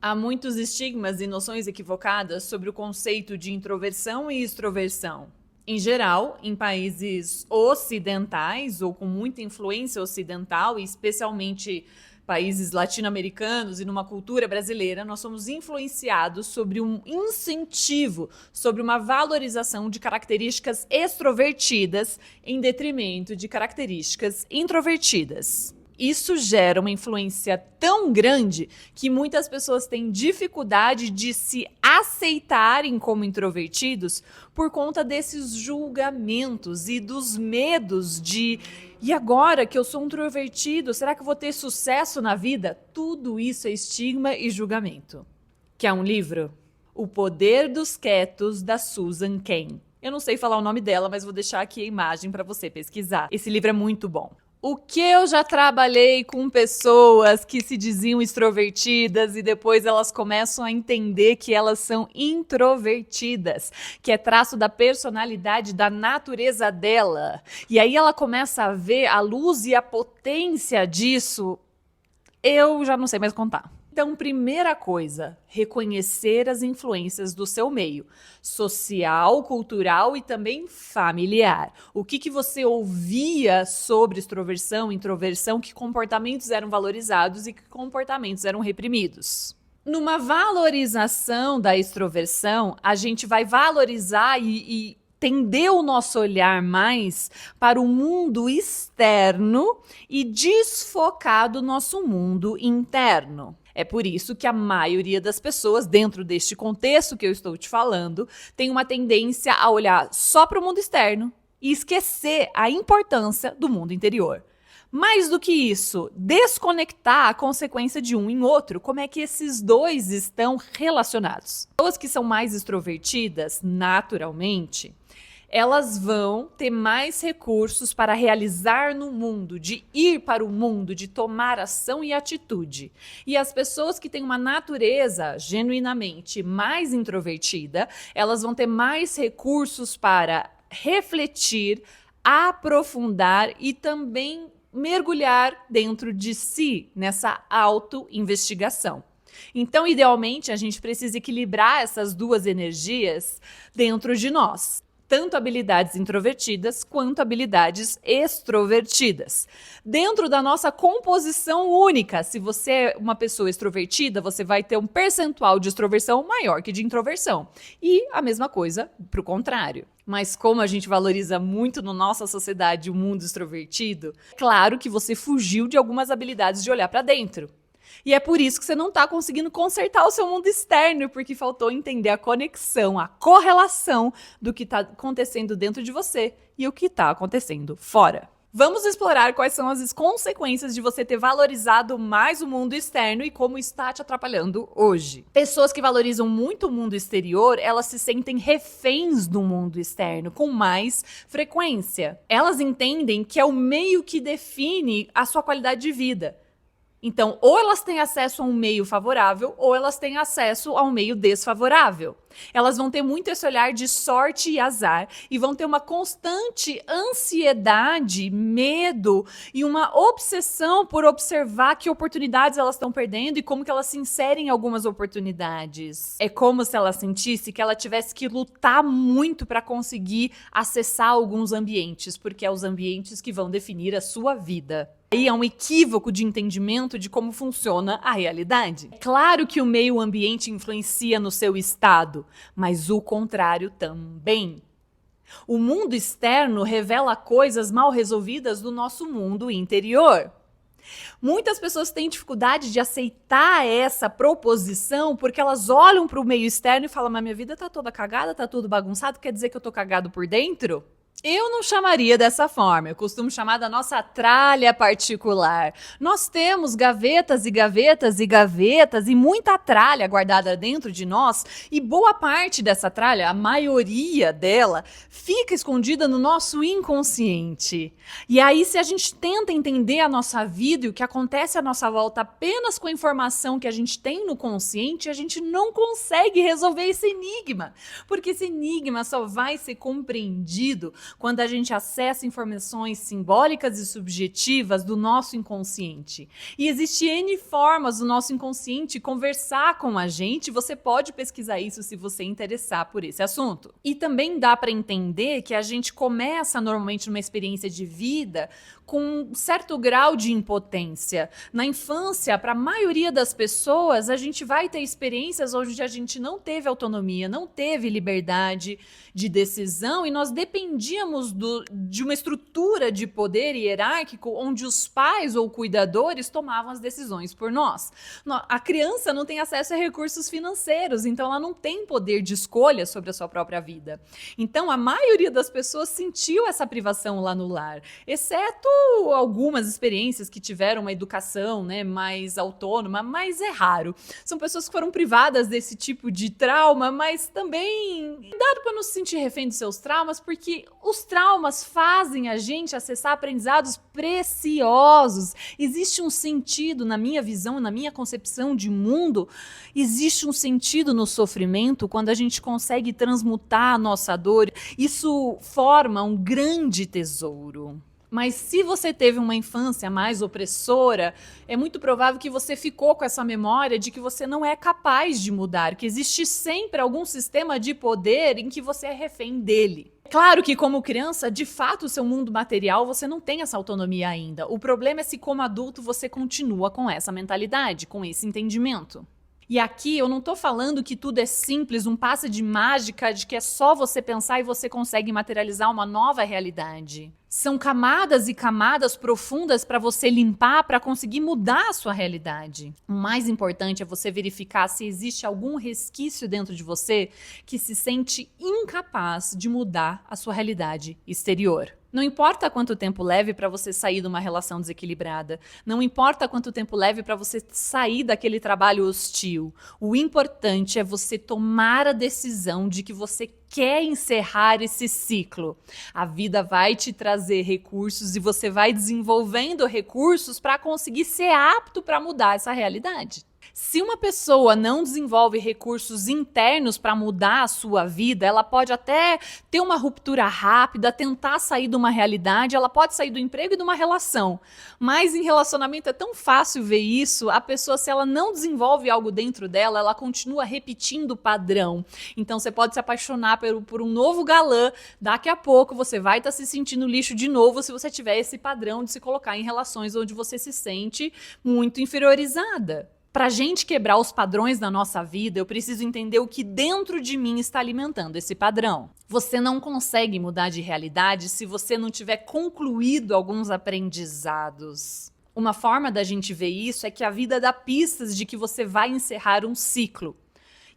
Há muitos estigmas e noções equivocadas sobre o conceito de introversão e extroversão. Em geral, em países ocidentais ou com muita influência ocidental, e especialmente países latino-americanos e numa cultura brasileira, nós somos influenciados sobre um incentivo, sobre uma valorização de características extrovertidas em detrimento de características introvertidas. Isso gera uma influência tão grande que muitas pessoas têm dificuldade de se aceitarem como introvertidos por conta desses julgamentos e dos medos de e agora que eu sou introvertido, será que eu vou ter sucesso na vida? Tudo isso é estigma e julgamento. Quer um livro? O Poder dos Quietos, da Susan Cain. Eu não sei falar o nome dela, mas vou deixar aqui a imagem para você pesquisar. Esse livro é muito bom. O que eu já trabalhei com pessoas que se diziam extrovertidas e depois elas começam a entender que elas são introvertidas, que é traço da personalidade, da natureza dela. E aí ela começa a ver a luz e a potência disso. Eu já não sei mais contar. Então, primeira coisa, reconhecer as influências do seu meio, social, cultural e também familiar. O que você ouvia sobre extroversão, introversão, que comportamentos eram valorizados e que comportamentos eram reprimidos. Numa valorização da extroversão, a gente vai valorizar e tender o nosso olhar mais para o mundo externo e desfocar do nosso mundo interno. É por isso que a maioria das pessoas, dentro deste contexto que eu estou te falando, tem uma tendência a olhar só para o mundo externo e esquecer a importância do mundo interior. Mais do que isso, desconectar a consequência de um em outro, como é que esses dois estão relacionados. Pessoas que são mais extrovertidas, naturalmente, elas vão ter mais recursos para realizar no mundo, de ir para o mundo, de tomar ação e atitude. E as pessoas que têm uma natureza genuinamente mais introvertida, elas vão ter mais recursos para refletir, aprofundar e também mergulhar dentro de si, nessa auto-investigação. Então, idealmente, a gente precisa equilibrar essas duas energias dentro de nós. Tanto habilidades introvertidas quanto habilidades extrovertidas. Dentro da nossa composição única, se você é uma pessoa extrovertida, você vai ter um percentual de extroversão maior que de introversão. E a mesma coisa para o contrário. Mas como a gente valoriza muito na nossa sociedade o mundo extrovertido, claro que você fugiu de algumas habilidades de olhar para dentro. E é por isso que você não está conseguindo consertar o seu mundo externo, porque faltou entender a conexão, a correlação do que está acontecendo dentro de você e o que está acontecendo fora. Vamos explorar quais são as consequências de você ter valorizado mais o mundo externo e como está te atrapalhando hoje. Pessoas que valorizam muito o mundo exterior, elas se sentem reféns do mundo externo com mais frequência. Elas entendem que é o meio que define a sua qualidade de vida. Então, ou elas têm acesso a um meio favorável, ou elas têm acesso a um meio desfavorável. Elas vão ter muito esse olhar de sorte e azar e vão ter uma constante ansiedade, medo e uma obsessão por observar que oportunidades elas estão perdendo e como que elas se inserem em algumas oportunidades. É como se ela sentisse que ela tivesse que lutar muito para conseguir acessar alguns ambientes, porque é os ambientes que vão definir a sua vida. Aí é um equívoco de entendimento de como funciona a realidade. É claro que o meio ambiente influencia no seu estado, mas o contrário também. O mundo externo revela coisas mal resolvidas do nosso mundo interior. Muitas pessoas têm dificuldade de aceitar essa proposição porque elas olham para o meio externo e falam: mas minha vida tá toda cagada, tá tudo bagunçado, quer dizer que eu tô cagado por dentro? Eu não chamaria dessa forma, eu costumo chamar da nossa tralha particular. Nós temos gavetas e gavetas e gavetas e muita tralha guardada dentro de nós e boa parte dessa tralha, a maioria dela, fica escondida no nosso inconsciente. E aí, se a gente tenta entender a nossa vida e o que acontece à nossa volta apenas com a informação que a gente tem no consciente, a gente não consegue resolver esse enigma, porque esse enigma só vai ser compreendido quando a gente acessa informações simbólicas e subjetivas do nosso inconsciente. E existe N formas do nosso inconsciente conversar com a gente, você pode pesquisar isso se você interessar por esse assunto. E também dá para entender que a gente começa normalmente numa experiência de vida com um certo grau de impotência. Na infância, para a maioria das pessoas, a gente vai ter experiências onde a gente não teve autonomia, não teve liberdade de decisão e nós dependíamos de uma estrutura de poder hierárquico onde os pais ou cuidadores tomavam as decisões por nós. A criança não tem acesso a recursos financeiros, então ela não tem poder de escolha sobre a sua própria vida. Então, a maioria das pessoas sentiu essa privação lá no lar, exceto algumas experiências que tiveram uma educação, né, mais autônoma, mas é raro. São pessoas que foram privadas desse tipo de trauma, mas também cuidado para não se sentir refém dos seus traumas, porque os traumas fazem a gente acessar aprendizados preciosos. Existe um sentido, na minha visão, na minha concepção de mundo, existe um sentido no sofrimento quando a gente consegue transmutar a nossa dor. Isso forma um grande tesouro. Mas se você teve uma infância mais opressora, é muito provável que você ficou com essa memória de que você não é capaz de mudar, que existe sempre algum sistema de poder em que você é refém dele. Claro que como criança, de fato, o seu mundo material, você não tem essa autonomia ainda. O problema é se como adulto você continua com essa mentalidade, com esse entendimento. E aqui eu não tô falando que tudo é simples, um passe de mágica de que é só você pensar e você consegue materializar uma nova realidade. São camadas e camadas profundas para você limpar, para conseguir mudar a sua realidade. O mais importante é você verificar se existe algum resquício dentro de você que se sente incapaz de mudar a sua realidade exterior. Não importa quanto tempo leve para você sair de uma relação desequilibrada. Não importa quanto tempo leve para você sair daquele trabalho hostil. O importante é você tomar a decisão de que você quer encerrar esse ciclo. A vida vai te trazer recursos e você vai desenvolvendo recursos para conseguir ser apto para mudar essa realidade. Se uma pessoa não desenvolve recursos internos para mudar a sua vida, ela pode até ter uma ruptura rápida, tentar sair de uma realidade, ela pode sair do emprego e de uma relação. Mas em relacionamento é tão fácil ver isso, a pessoa, se ela não desenvolve algo dentro dela, ela continua repetindo o padrão. Então você pode se apaixonar por um novo galã, daqui a pouco você vai estar se sentindo lixo de novo se você tiver esse padrão de se colocar em relações onde você se sente muito inferiorizada. Para a gente quebrar os padrões da nossa vida, eu preciso entender o que dentro de mim está alimentando esse padrão. Você não consegue mudar de realidade se você não tiver concluído alguns aprendizados. Uma forma da gente ver isso é que a vida dá pistas de que você vai encerrar um ciclo.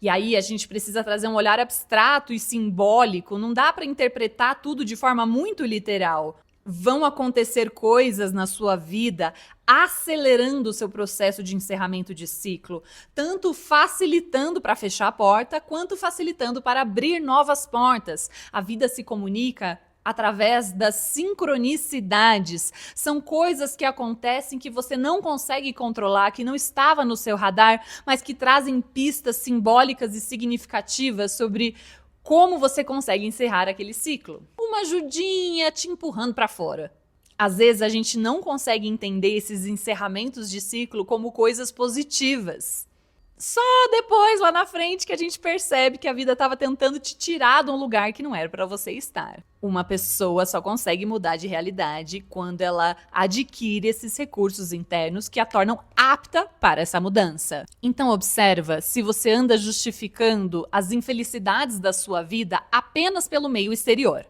E aí a gente precisa trazer um olhar abstrato e simbólico, não dá para interpretar tudo de forma muito literal. Vão acontecer coisas na sua vida acelerando o seu processo de encerramento de ciclo, tanto facilitando para fechar a porta, quanto facilitando para abrir novas portas. A vida se comunica através das sincronicidades. São coisas que acontecem que você não consegue controlar, que não estava no seu radar, mas que trazem pistas simbólicas e significativas sobre como você consegue encerrar aquele ciclo. Uma ajudinha te empurrando para fora. Às vezes a gente não consegue entender esses encerramentos de ciclo como coisas positivas. Só depois, lá na frente, que a gente percebe que a vida estava tentando te tirar de um lugar que não era para você estar. Uma pessoa só consegue mudar de realidade quando ela adquire esses recursos internos que a tornam apta para essa mudança. Então observa se você anda justificando as infelicidades da sua vida apenas pelo meio exterior.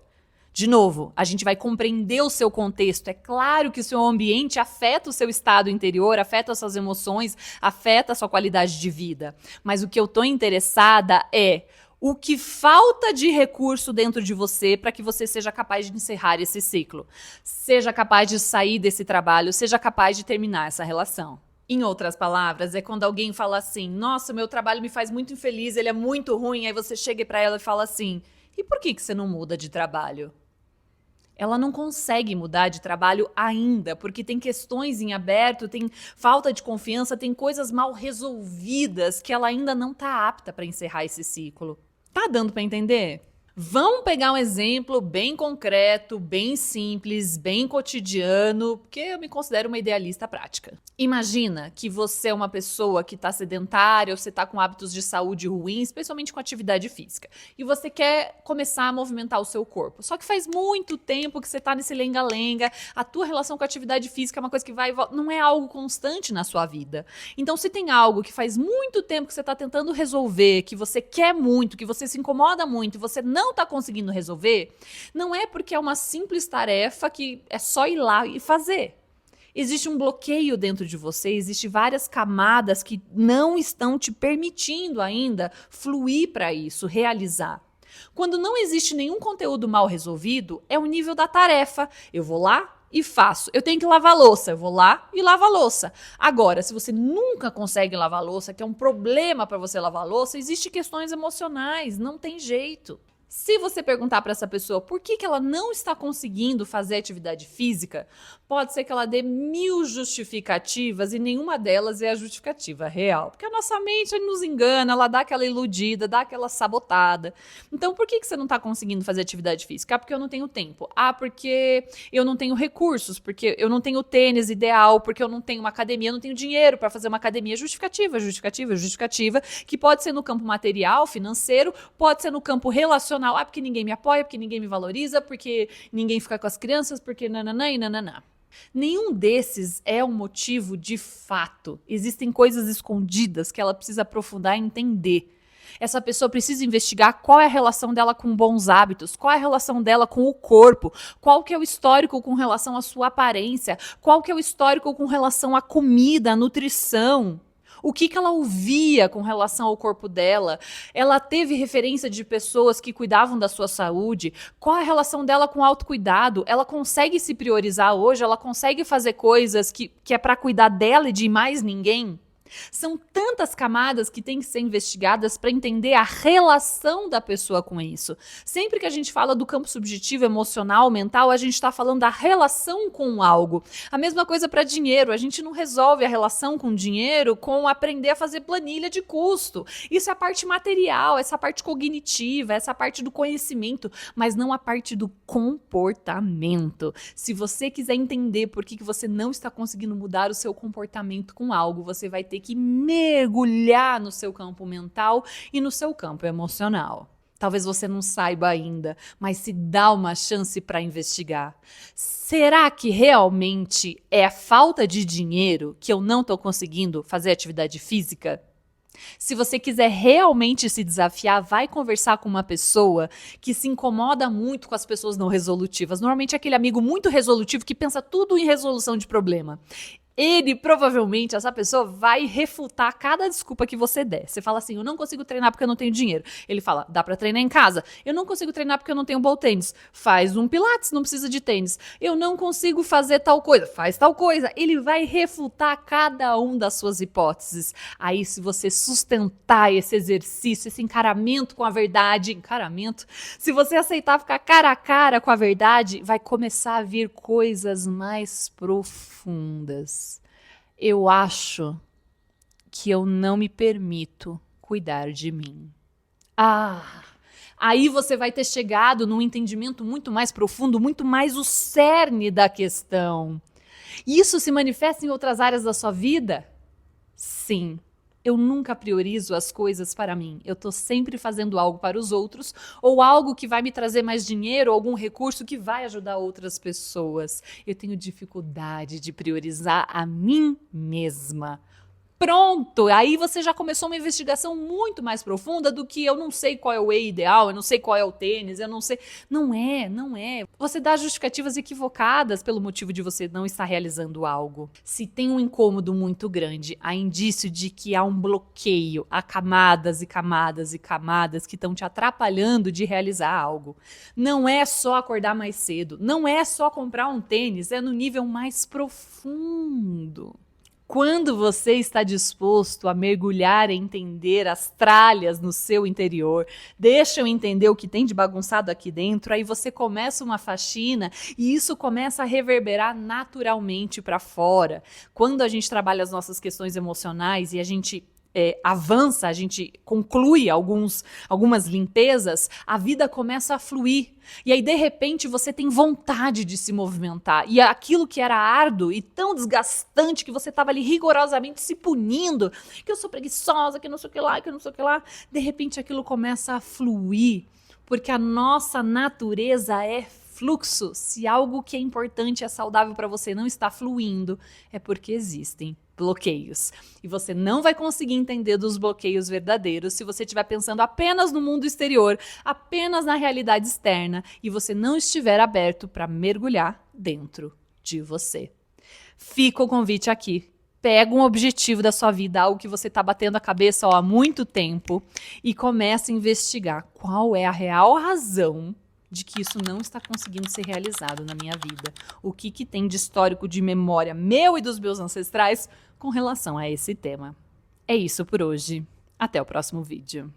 De novo, a gente vai compreender o seu contexto. É claro que o seu ambiente afeta o seu estado interior, afeta as suas emoções, afeta a sua qualidade de vida. Mas o que eu estou interessada é o que falta de recurso dentro de você para que você seja capaz de encerrar esse ciclo. Seja capaz de sair desse trabalho, seja capaz de terminar essa relação. Em outras palavras, é quando alguém fala assim, nossa, meu trabalho me faz muito infeliz, ele é muito ruim, aí você chega para ela e fala assim, e por que você não muda de trabalho? Ela não consegue mudar de trabalho ainda, porque tem questões em aberto, tem falta de confiança, tem coisas mal resolvidas que ela ainda não está apta para encerrar esse ciclo. Tá dando para entender? Vamos pegar um exemplo bem concreto, bem simples, bem cotidiano, porque eu me considero uma idealista prática. Imagina que você é uma pessoa que está sedentária ou você está com hábitos de saúde ruins, especialmente com atividade física, e você quer começar a movimentar o seu corpo. Só que faz muito tempo que você está nesse lenga-lenga, a tua relação com a atividade física é uma coisa que vai e volta, não é algo constante na sua vida. Então, se tem algo que faz muito tempo que você está tentando resolver, que você quer muito, que você se incomoda muito, e você não está conseguindo resolver, não é porque é uma simples tarefa que é só ir lá e fazer. Existe um bloqueio dentro de você, existem várias camadas que não estão te permitindo ainda fluir para isso, realizar. Quando não existe nenhum conteúdo mal resolvido, é o nível da tarefa. Eu vou lá e faço. Eu tenho que lavar a louça, eu vou lá e lavo a louça. Agora, se você nunca consegue lavar a louça, que é um problema para você lavar a louça, existem questões emocionais, não tem jeito. Se você perguntar para essa pessoa por que ela não está conseguindo fazer atividade física, pode ser que ela dê 1000 justificativas e nenhuma delas é a justificativa real. Porque a nossa mente nos engana, ela dá aquela iludida, dá aquela sabotada. Então, por que você não está conseguindo fazer atividade física? Ah, porque eu não tenho tempo. Ah, porque eu não tenho recursos, porque eu não tenho tênis ideal, porque eu não tenho uma academia, eu não tenho dinheiro para fazer uma academia. Justificativa, justificativa, justificativa, que pode ser no campo material, financeiro, pode ser no campo relacional. Ah, porque ninguém me apoia, porque ninguém me valoriza, porque ninguém fica com as crianças, porque nananã e nananã. Nenhum desses é um motivo de fato. Existem coisas escondidas que ela precisa aprofundar e entender. Essa pessoa precisa investigar qual é a relação dela com bons hábitos, qual é a relação dela com o corpo, qual que é o histórico com relação à sua aparência, qual que é o histórico com relação à comida, à nutrição. O que ela ouvia com relação ao corpo dela? Ela teve referência de pessoas que cuidavam da sua saúde? Qual a relação dela com o autocuidado? Ela consegue se priorizar hoje? Ela consegue fazer coisas que é para cuidar dela e de mais ninguém? São tantas camadas que têm que ser investigadas para entender a relação da pessoa com isso. Sempre que a gente fala do campo subjetivo, emocional, mental, a gente está falando da relação com algo. A mesma coisa para dinheiro. A gente não resolve a relação com dinheiro com aprender a fazer planilha de custo. Isso é a parte material, essa parte cognitiva, essa parte do conhecimento, mas não a parte do comportamento. Se você quiser entender por que você não está conseguindo mudar o seu comportamento com algo, você vai ter que mergulhar no seu campo mental e no seu campo emocional. Talvez você não saiba ainda, mas se dá uma chance para investigar. Será que realmente é a falta de dinheiro que eu não estou conseguindo fazer atividade física? Se você quiser realmente se desafiar, vai conversar com uma pessoa que se incomoda muito com as pessoas não resolutivas. Normalmente é aquele amigo muito resolutivo que pensa tudo em resolução de problema. Ele, provavelmente, essa pessoa vai refutar cada desculpa que você der. Você fala assim, eu não consigo treinar porque eu não tenho dinheiro. Ele fala, dá pra treinar em casa. Eu não consigo treinar porque eu não tenho bom tênis. Faz um pilates, não precisa de tênis. Eu não consigo fazer tal coisa. Faz tal coisa. Ele vai refutar cada um das suas hipóteses. Aí, se você sustentar esse exercício, esse encaramento com a verdade, se você aceitar ficar cara a cara com a verdade, vai começar a vir coisas mais profundas. Eu acho que eu não me permito cuidar de mim. Aí você vai ter chegado num entendimento muito mais profundo, muito mais o cerne da questão. Isso se manifesta em outras áreas da sua vida? Sim. Eu nunca priorizo as coisas para mim. Eu estou sempre fazendo algo para os outros ou algo que vai me trazer mais dinheiro ou algum recurso que vai ajudar outras pessoas. Eu tenho dificuldade de priorizar a mim mesma. Pronto! Aí você já começou uma investigação muito mais profunda do que eu não sei qual é o whey ideal, eu não sei qual é o tênis, eu não sei. Não é. Você dá justificativas equivocadas pelo motivo de você não estar realizando algo. Se tem um incômodo muito grande, há indício de que há um bloqueio, há camadas e camadas e camadas que estão te atrapalhando de realizar algo. Não é só acordar mais cedo, não é só comprar um tênis, é no nível mais profundo. Quando você está disposto a mergulhar e entender as tralhas no seu interior, deixa eu entender o que tem de bagunçado aqui dentro, aí você começa uma faxina e isso começa a reverberar naturalmente para fora. Quando a gente trabalha as nossas questões emocionais e a gente avança, a gente conclui algumas limpezas, a vida começa a fluir. E aí, de repente, você tem vontade de se movimentar. E aquilo que era árduo e tão desgastante, que você estava ali rigorosamente se punindo, que eu sou preguiçosa, que não sei o que lá, que não sei o que lá, de repente aquilo começa a fluir. Porque a nossa natureza é fluxo. Se algo que é importante, é saudável para você não está fluindo, é porque existem bloqueios. E você não vai conseguir entender dos bloqueios verdadeiros se você estiver pensando apenas no mundo exterior, apenas na realidade externa, e você não estiver aberto para mergulhar dentro de você. Fica o convite aqui. Pega um objetivo da sua vida, algo que você está batendo a cabeça há muito tempo, e começa a investigar qual é a real razão de que isso não está conseguindo ser realizado na minha vida. O que tem de histórico, de memória meu e dos meus ancestrais com relação a esse tema. É isso por hoje. Até o próximo vídeo.